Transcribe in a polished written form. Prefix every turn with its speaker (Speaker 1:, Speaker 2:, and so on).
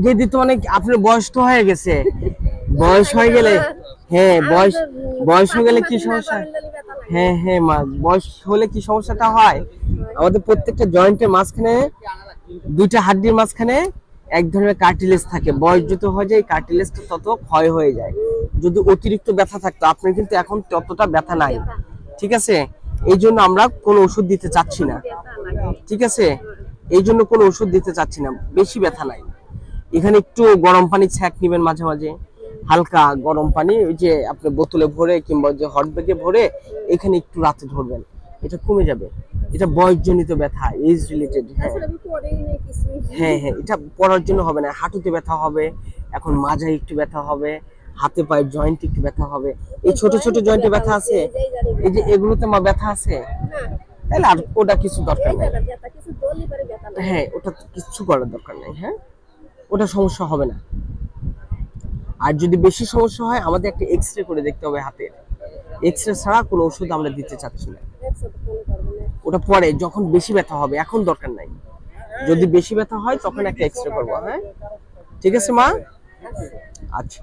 Speaker 1: গেদি তো অনেক, আপনার বয়স তো হয়ে গেছে, বয়স হয়ে গেলে, হ্যাঁ বয়স হয়ে গেলে কি সমস্যা? হ্যাঁ হ্যাঁ মা, বয়স হলে কি সমস্যাটা হয়, আমাদের প্রত্যেকটা জয়েন্টের মাঝখানে, দুইটা হাড্ডির মাঝখানে এক ধরনের কার্টিলেজ থাকে। বয়স যত হয়ে যায় কার্টিলেজটা তত ক্ষয় হয়ে যায়। যদি অতিরিক্ত ব্যথা থাকতো, আপনার কিন্তু এখন ততটা ব্যথা নাই, ঠিক আছে? এই জন্য আমরা কোনো ওষুধ দিতে চাচ্ছি না, ঠিক আছে? এই জন্য কোনো ওষুধ দিতে চাচ্ছি না, বেশি ব্যথা নাই। এখানে একটু গরম পানি ছ্যাঁক নিবেন মাঝে মাঝে, হালকা গরম পানি, ওই যে আপনি বোতলে ভরে কিংবা যে হট ব্যাগে ভরে এখানে একটু রাতে ধরবেন, এটা কমে যাবে। এটা বয়সজনিত ব্যথা, এজ রিলেটেড। হ্যাঁ হ্যাঁ হ্যাঁ, এটা পড়ার জন্য হবে না, হাঁটুতে ব্যথা হবে, এখন মাজায় একটু ব্যথা হবে, হাতে পায়ের জয়েন্ট একটু ব্যথা হবে। এই ছোট ছোট জয়েন্টে ব্যথা আছে, এই যে এগুলোতে মা ব্যথা আছে, তাহলে আর ওটা কিছু দরকার নেই। হ্যাঁ, ওটা কিছু করার দরকার নেই। হ্যাঁ, ওটা সমস্যা হবে না। আর যদি বেশি সমস্যা হয়, আমাদের একটা এক্সরে করে দেখতে হবে হাতের। এক্সরে ছাড়া কোনো ওষুধ আমরা দিতে চাচ্ছি না। ওটা পরে যখন বেশি ব্যথা হবে, এখন দরকার নাই। যদি বেশি ব্যথা হয় তখন একটা এক্সরে করবো। হ্যাঁ, ঠিক আছে মা? আচ্ছা।